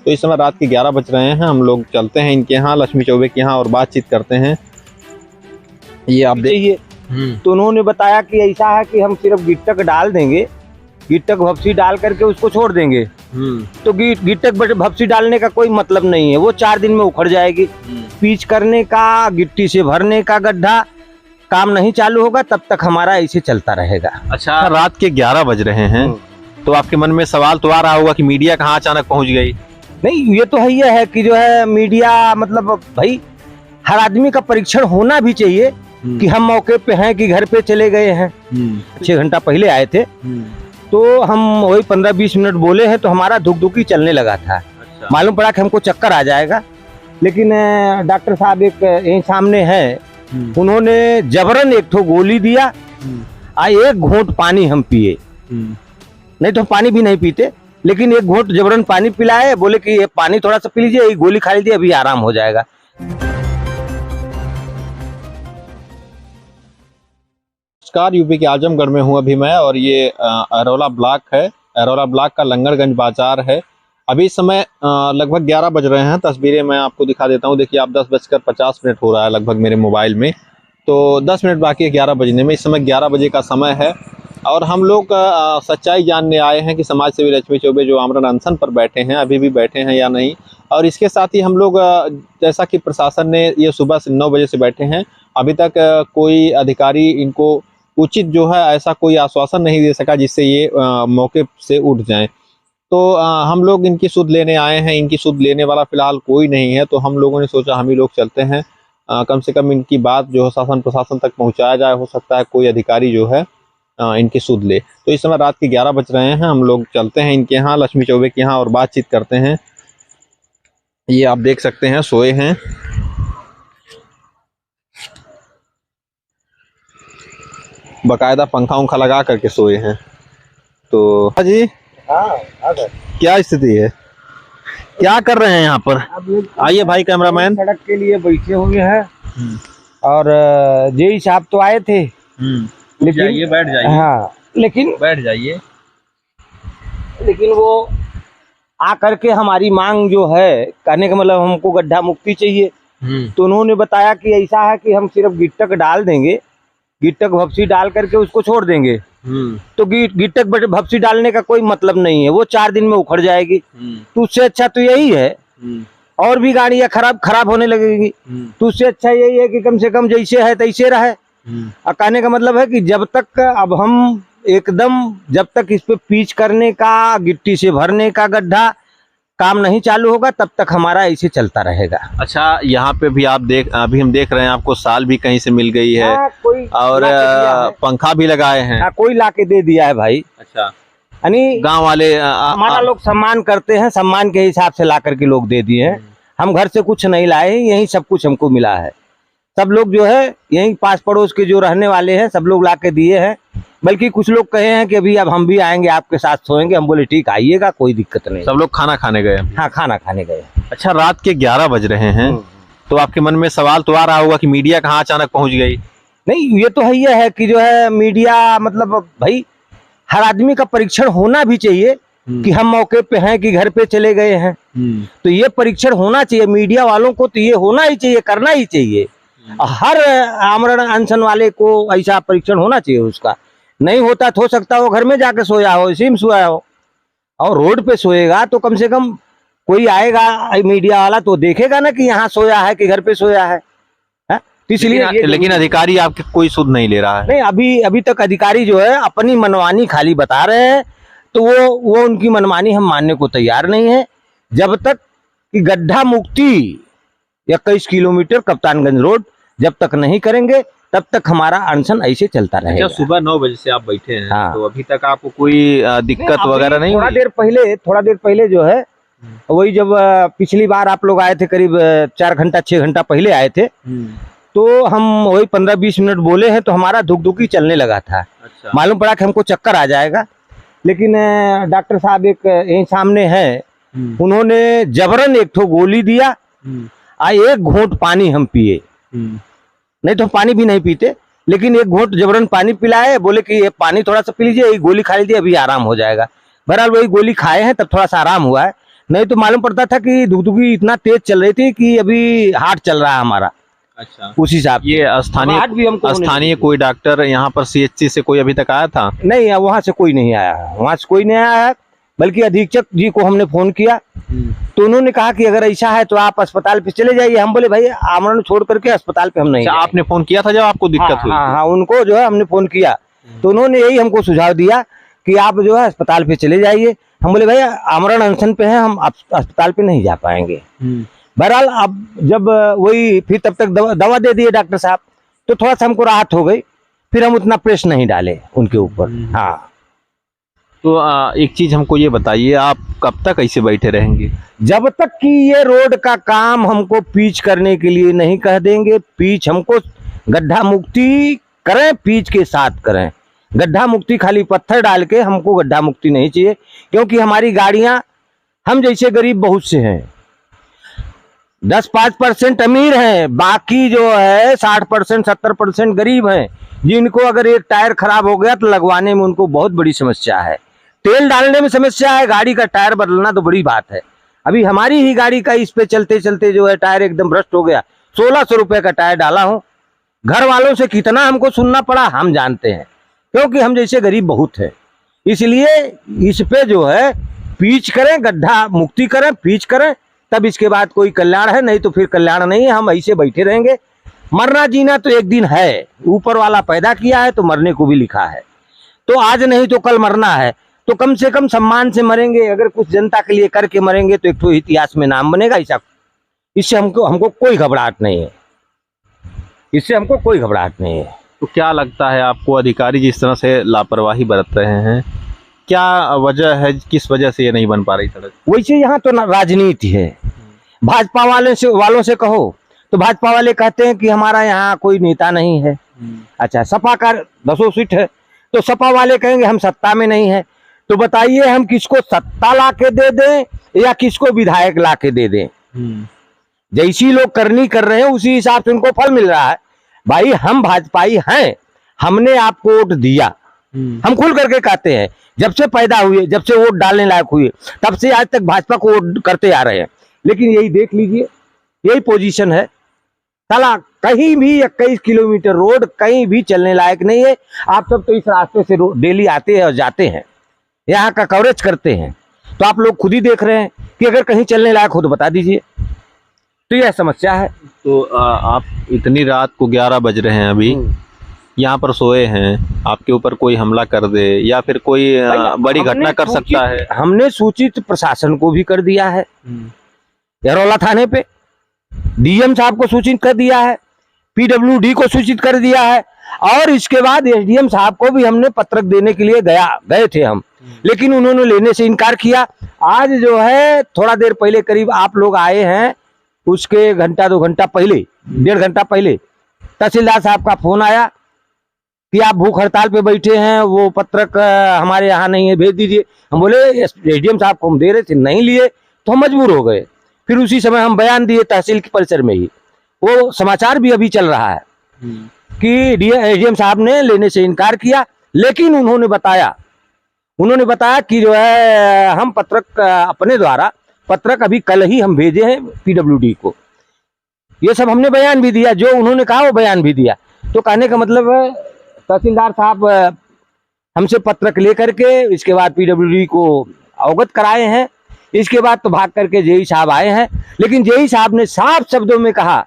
तो इस समय रात के 11 बज रहे हैं। हम लोग चलते हैं इनके यहाँ, लक्ष्मी चौबे के यहाँ, और बातचीत करते हैं। ये आप देखिए, तो उन्होंने बताया कि ऐसा है कि हम सिर्फ गिट्टक डाल देंगे, गिट्टक भपसी डाल करके उसको छोड़ देंगे। तो गिट्टक भपसी डालने का कोई मतलब नहीं है, वो 4 दिन में उखड़ जाएगी। पीच करने का, गिट्टी से भरने का गड्ढा काम नहीं चालू होगा तब तक हमारा ऐसे चलता रहेगा। अच्छा, रात के 11 बज रहे हैं, तो आपके मन में सवाल तो आ रहा होगा कि मीडिया कहाँ अचानक पहुंच गई? नहीं, ये तो है कि जो है मीडिया, मतलब भाई हर आदमी का परीक्षण होना भी चाहिए कि हम मौके पे हैं कि घर पे चले गए हैं। 6 घंटा पहले आए थे, तो हम वही 15-20 मिनट बोले हैं तो हमारा धुक-धुकी चलने लगा था। अच्छा। मालूम पड़ा कि हमको चक्कर आ जाएगा, लेकिन डॉक्टर साहब एक यहीं सामने है, उन्होंने जबरन एक ठो गोली दिया, एक घूंट पानी हम पिए, नहीं तो पानी भी नहीं पीते, लेकिन एक घूंट जबरन पानी पिलाए, बोले कि ये पानी थोड़ा सा पी लीजिए, ये गोली खा लीजिए, अभी आराम हो जाएगा। नमस्कार, यूपी के आजमगढ़ में हूँ अभी मैं, और ये अरोला ब्लॉक है। अरोला ब्लॉक का लंगरगंज बाजार है। अभी इस समय लगभग 11 बज रहे हैं। तस्वीरें मैं आपको दिखा देता हूँ। देखिए आप, 10:50 हो रहा है लगभग मेरे मोबाइल में, तो 10 मिनट बाकी है 11 बजने में। इस समय 11 बजे का समय है, और हम लोग सच्चाई जानने आए हैं कि समाज सेवी लक्ष्मी चौबे जो आमरण अनशन पर बैठे हैं, अभी भी बैठे हैं या नहीं। और इसके साथ ही हम लोग, जैसा कि प्रशासन ने, ये सुबह से 9 बजे से बैठे हैं, अभी तक कोई अधिकारी इनको उचित जो है ऐसा कोई आश्वासन नहीं दे सका जिससे ये मौके से उठ जाएं। तो हम लोग इनकी सुध लेने आए हैं। इनकी सुध लेने वाला फिलहाल कोई नहीं है, तो हम लोगों ने सोचा हम ही लोग चलते हैं, कम से कम इनकी बात जो है शासन प्रशासन तक पहुंचाया जाए। हो सकता है कोई अधिकारी जो है इनकी सुध ले। तो इस समय रात के 11 बज रहे हैं। हम लोग चलते हैं इनके यहाँ, लक्ष्मी चौबे के यहाँ, और बातचीत करते हैं। ये आप देख सकते हैं, सोए हैं। बकायदा पंखा उंखा लगा करके सोए हैं। तो जी, क्या स्थिति है, क्या कर रहे हैं यहाँ पर? आइए भाई कैमरामैन। सड़क के लिए बैठे हुए हैं, और जेई साहब तो आए थे, लेकिन बैठ जाइए। हाँ, लेकिन बैठ जाइए। लेकिन वो आकर के हमारी मांग जो है, कहने का मतलब हमको गड्ढा मुक्ति चाहिए। तो उन्होंने बताया कि ऐसा है कि हम सिर्फ गिट्टक डाल देंगे, गिट्टक भपसी डाल करके उसको छोड़ देंगे। तो गिट्टक भपसी डालने का कोई मतलब नहीं है, वो 4 दिन में उखड़ जाएगी। तो उससे अच्छा तो यही है, और भी गाड़ियां खराब होने लगेगी। तो उससे अच्छा यही है कि कम से कम जैसे है तैसे रहे। और कहने का मतलब है कि जब तक अब हम एकदम, जब तक इस पे पीच करने का, गिट्टी से भरने का गड्ढा काम नहीं चालू होगा तब तक हमारा ऐसे चलता रहेगा। अच्छा, यहाँ पे भी आप अभी हम देख रहे हैं, आपको साल भी कहीं से मिल गई है, कोई और पंखा भी लगाए हैं। कोई लाके दे दिया है भाई। अच्छा, यानी गांव वाले हमारा लोग सम्मान करते हैं, सम्मान के हिसाब से ला करके लोग दे दिए हैं। हम घर से कुछ नहीं लाए, यही सब कुछ हमको मिला है। सब लोग जो है यही पास पड़ोस के जो रहने वाले हैं, सब लोग लाके दिए हैं। बल्कि कुछ लोग कहे हैं कि अभी अब हम भी आएंगे, आपके साथ सोएंगे। हम बोले ठीक, आइएगा, कोई दिक्कत नहीं। सब लोग खाना खाने गए? हाँ, खाना खाने गए। अच्छा, रात के 11 बज रहे हैं, तो आपके मन में सवाल तो आ रहा होगा कि मीडिया कहाँ अचानक पहुंच गई? नहीं, ये तो है कि जो है मीडिया, मतलब भाई हर आदमी का परीक्षण होना भी चाहिए कि हम मौके पे हैं कि घर पे चले गए हैं। तो ये परीक्षण होना चाहिए मीडिया वालों को, तो ये होना ही चाहिए, करना ही चाहिए। हर आमरण अनशन वाले को ऐसा परीक्षण होना चाहिए। उसका नहीं होता तो हो सकता है वो घर में जाके सोया हो, इसी में सोया हो, और रोड पे सोएगा तो कम से कम कोई आएगा मीडिया वाला तो देखेगा ना कि यहाँ सोया है कि घर पे सोया है। इसलिए लेकिन अधिकारी आपके कोई सुध नहीं ले रहा है। नहीं, अभी तक अधिकारी जो है अपनी मनमानी खाली बता रहे हैं, तो वो उनकी मनमानी हम मानने को तैयार नहीं है। जब तक कि गड्ढा मुक्ति 21 किलोमीटर कप्तानगंज रोड जब तक नहीं करेंगे तब तक हमारा अनशन ऐसे चलता रहेगा। सुबह 9 बजे से आप बैठे हैं। हाँ। तो अभी तक आपको कोई दिक्कत वगैरह नहीं? थोड़ा देर पहले जो है, वही जब पिछली बार आप लोग आए थे, करीब 6 घंटा पहले आए थे, तो हम वही 15-20 मिनट बोले हैं तो हमारा धुक-धुकी चलने लगा था। अच्छा। मालूम पड़ा कि हमको चक्कर आ जाएगा, लेकिन डॉक्टर साहब एक यहीं सामने है, उन्होंने जबरन एक ठो गोली दिया, एक घूंट पानी हम पिए, नहीं तो पानी भी नहीं पीते, लेकिन एक घूंट जबरन पानी पिलाए, बोले कि ये पानी थोड़ा सा पी लीजिए, ये गोली खा लीजिए, अभी आराम हो जाएगा। बहरहाल वही गोली खाए हैं तब थोड़ा सा आराम हुआ है, नहीं तो मालूम पड़ता था कि धुकधुकी इतना तेज चल रही थी कि अभी हार्ट चल रहा है हमारा। अच्छा, उस हिसाब ये स्थानीय कोई डॉक्टर यहाँ पर CHC से कोई अभी तक आया था? नहीं, वहाँ से कोई नहीं आया है, वहाँ से कोई नहीं आया है। बल्कि अधीक्षक जी को हमने फोन किया तो उन्होंने कहा कि अगर ऐसा है तो आप अस्पताल पे चले जाइए। हम बोले भाई आमरण छोड़ करके अस्पताल पे हम नहीं अच्छा, आपने फोन किया था जब आपको दिक्कत हुई? हाँ, उनको जो है हमने फोन किया तो उन्होंने यही हमको सुझाव दिया कि आप जो है अस्पताल पे चले जाइए। हम बोले भाई आमरण अनशन पे है, हम अस्पताल पे नहीं जा पाएंगे। बहरहाल अब जब वही फिर तब तक दवा दे दिए डॉक्टर साहब तो थोड़ा सा हमको राहत हो गई, फिर हम उतना प्रेस नहीं डाले उनके ऊपर। हाँ, तो एक चीज हमको ये बताइए, आप कब तक ऐसे बैठे रहेंगे? जब तक कि ये रोड का काम हमको पिच करने के लिए नहीं कह देंगे। पिच हमको गड्ढा मुक्ति करें, पिच के साथ करें। गड्ढा मुक्ति खाली पत्थर डाल के हमको गड्ढा मुक्ति नहीं चाहिए, क्योंकि हमारी गाड़ियां, हम जैसे गरीब बहुत से हैं, 10-5% अमीर हैं, बाकी जो है 60% 70% गरीब हैं, जिनको अगर एक टायर खराब हो गया तो लगवाने में उनको बहुत बड़ी समस्या है। तेल डालने में समस्या है, गाड़ी का टायर बदलना तो बड़ी बात है। अभी हमारी ही गाड़ी का इस पे चलते चलते जो है टायर एकदम भ्रष्ट हो गया। 1600 रुपए का टायर डाला हूँ। घर वालों से कितना हमको सुनना पड़ा हम जानते हैं, क्योंकि हम जैसे गरीब बहुत है। इसलिए इस पे जो है पिच करें, गड्ढा मुक्ति करें, पिच करें, तब इसके बाद कोई कल्याण है, नहीं तो फिर कल्याण नहीं है। हम ऐसे बैठे रहेंगे। मरना जीना तो एक दिन है, ऊपर वाला पैदा किया है तो मरने को भी लिखा है। तो आज नहीं तो कल मरना है, तो कम से कम सम्मान से मरेंगे। अगर कुछ जनता के लिए करके मरेंगे तो एक तो इतिहास में नाम बनेगा। इससे हमको कोई घबराहट नहीं है, इससे हमको कोई घबराहट नहीं है। तो क्या लगता है आपको, अधिकारी जिस तरह से लापरवाही बरत रहे हैं, क्या वजह है, किस वजह से ये नहीं बन पा रही सड़क? वैसे यहाँ तो राजनीति है। भाजपा वालों से कहो तो भाजपा वाले कहते हैं कि हमारा यहाँ कोई नेता नहीं है। अच्छा, सपा का 10 सीट है तो सपा वाले कहेंगे हम सत्ता में नहीं है। तो बताइए हम किसको सत्ता ला के दे दें या किसको विधायक ला के दे दें? जैसी लोग करनी कर रहे हैं उसी हिसाब से उनको फल मिल रहा है। भाई हम भाजपाई हैं, हमने आपको वोट दिया, हम खुल करके कहते हैं। जब से पैदा हुए, जब से वोट डालने लायक हुए, तब से आज तक भाजपा को वोट करते आ रहे हैं। लेकिन यही देख लीजिए, यही पोजीशन है। साला कहीं भी 21 किलोमीटर रोड कहीं भी चलने लायक नहीं है। आप सब तो इस रास्ते से डेली आते हैं और जाते हैं, यहाँ का कवरेज करते हैं, तो आप लोग खुद ही देख रहे हैं कि अगर कहीं चलने लायक हो तो बता दीजिए। तो यह समस्या है। तो आप इतनी रात को 11 बज रहे हैं, अभी यहाँ पर सोए हैं, आपके ऊपर कोई हमला कर दे या फिर कोई बड़ी घटना कर सकता है। हमने सूचित प्रशासन को भी कर दिया है, यरौला थाने पे DM साहब को सूचित कर दिया है, PWD को सूचित कर दिया है, और इसके बाद SDM साहब को भी हमने पत्रक देने के लिए गए थे हम, लेकिन उन्होंने लेने से इनकार किया। आज जो है थोड़ा देर पहले करीब आप लोग आए हैं, उसके घंटा 2 घंटा पहले, 1.5 घंटा पहले तहसीलदार साहब का फोन आया कि आप भूख हड़ताल पे बैठे हैं, वो पत्रक हमारे यहाँ नहीं है, भेज दीजिए। हम बोले SDM साहब को हम दे रहे थे, नहीं लिए तो हम मजबूर हो गए। फिर उसी समय हम बयान दिए तहसील के परिसर में ही। वो समाचार भी अभी चल रहा है कि SDM साहब ने लेने से इनकार किया, लेकिन उन्होंने बताया कि जो है हम पत्रक अपने द्वारा पत्रक अभी कल ही हम भेजे हैं PWD को। ये सब हमने बयान भी दिया, जो उन्होंने कहा वो बयान भी दिया। तो कहने का मतलब है तहसीलदार साहब हमसे पत्रक लेकर के इसके बाद PWD को अवगत कराए हैं। इसके बाद तो भाग करके JE साहब आए हैं, लेकिन JE साहब ने साफ शब्दों में कहा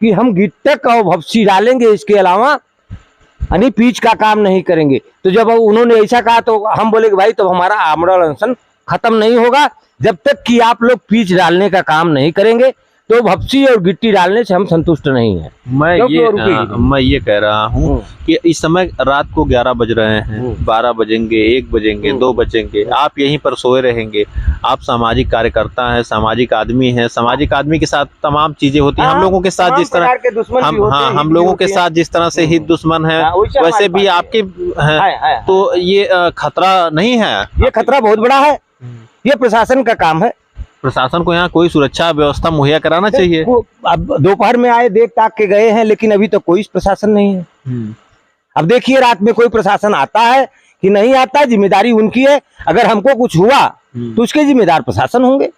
कि हम गिट्टक और भपसी डालेंगे, इसके अलावा यानी पिच का काम नहीं करेंगे। तो जब उन्होंने ऐसा कहा तो हम बोले कि भाई तो हमारा आमरण अनशन खत्म नहीं होगा जब तक कि आप लोग पिच डालने का काम नहीं करेंगे। तो भपसी और गिट्टी डालने से हम संतुष्ट नहीं हैं। मैं ये कह रहा हूँ कि इस समय रात को 11 बज रहे हैं, 12 बजेंगे, 1 बजेंगे, 2 बजेंगे, आप यहीं पर सोए रहेंगे। आप सामाजिक कार्यकर्ता हैं, सामाजिक आदमी हैं, सामाजिक आदमी के साथ तमाम चीजें होती हैं। हम लोगों के साथ जिस तरह हम लोगों के साथ जिस तरह से हित दुश्मन है, वैसे भी आपके हैं। तो ये खतरा नहीं है? ये खतरा बहुत बड़ा है, ये प्रशासन का काम है। प्रशासन को यहाँ कोई सुरक्षा व्यवस्था मुहैया कराना चाहिए। अब दोपहर में आए, देख ताक के गए हैं, लेकिन अभी तो कोई प्रशासन नहीं है। अब देखिए रात में कोई प्रशासन आता है कि नहीं आता, जिम्मेदारी उनकी है। अगर हमको कुछ हुआ तो उसके जिम्मेदार प्रशासन होंगे।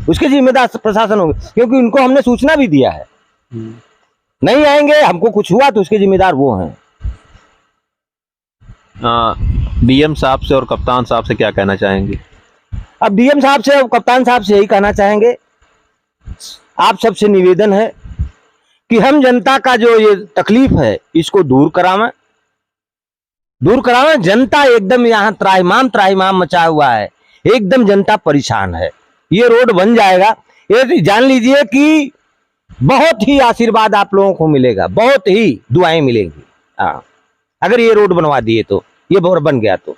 उसके जिम्मेदार प्रशासन होगा, क्योंकि उनको हमने सूचना भी दिया है। नहीं आएंगे, हमको कुछ हुआ तो उसके जिम्मेदार वो हैं। डीएम साहब से और कप्तान साहब से क्या कहना चाहेंगे? अब डीएम साहब से और कप्तान साहब से यही कहना चाहेंगे, आप सबसे निवेदन है कि हम जनता का जो ये तकलीफ है इसको दूर करावें। जनता एकदम यहाँ त्राहिमाम मचा हुआ है, एकदम जनता परेशान है। ये रोड बन जाएगा, ये जान लीजिए कि बहुत ही आशीर्वाद आप लोगों को मिलेगा, बहुत ही दुआएं मिलेंगी। हाँ, अगर ये रोड बनवा दिए तो, ये बन गया तो।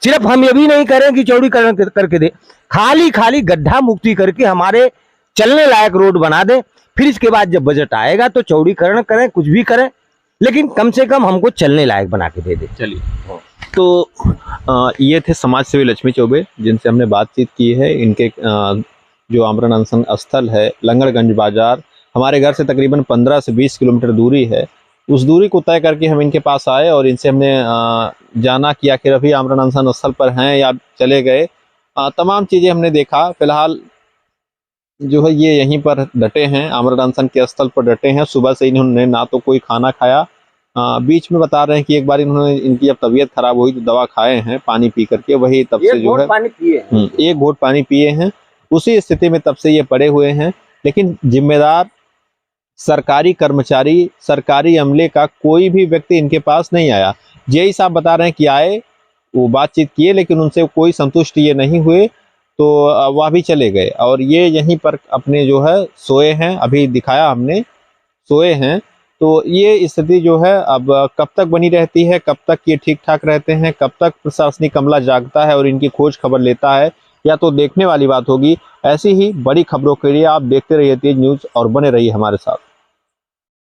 सिर्फ हम ये भी नहीं करें कि चौड़ीकरण करके दे, खाली गड्ढा मुक्ति करके हमारे चलने लायक रोड बना दे। फिर इसके बाद जब बजट आएगा तो चौड़ीकरण करें, कुछ भी करें, लेकिन कम से कम हमको चलने लायक बना के दे दे। चलिए, तो ये थे समाज सेवी लक्ष्मी चौबे, जिनसे हमने बातचीत की है। इनके जो आमरण अनशन स्थल है लंगड़गंज बाजार, हमारे घर से तकरीबन 15 से 20 किलोमीटर दूरी है। उस दूरी को तय करके हम इनके पास आए और इनसे हमने जाना कि आखिर अभी आमरण अनशन स्थल पर हैं या चले गए। तमाम चीज़ें हमने देखा। फिलहाल जो है ये यहीं पर डटे हैं, आमरण अनशन के स्थल पर डटे हैं। सुबह से इन्होंने ना तो कोई खाना खाया, बीच में बता रहे हैं कि एक बार इन्होंने, इनकी जब तबीयत खराब हुई तो दवा खाए हैं पानी पी करके, वही तब से जो है एक घोट पानी पिए हैं। उसी स्थिति में तब से ये पड़े हुए हैं। लेकिन जिम्मेदार सरकारी कर्मचारी, सरकारी अमले का कोई भी व्यक्ति इनके पास नहीं आया। जेई साहब बता रहे हैं कि आए, वो बातचीत किए, लेकिन उनसे कोई संतुष्ट ये नहीं हुए, तो वह भी चले गए। और ये यहीं पर अपने जो है सोए हैं, अभी दिखाया हमने, सोए हैं। तो ये स्थिति जो है अब कब तक बनी रहती है, कब तक ये ठीक ठाक रहते हैं, कब तक प्रशासनिक अमला जागता है और इनकी खोज खबर लेता है, या तो देखने वाली बात होगी। ऐसी ही बड़ी खबरों के लिए आप देखते रहिए तेज न्यूज़ और बने रहिए हमारे साथ।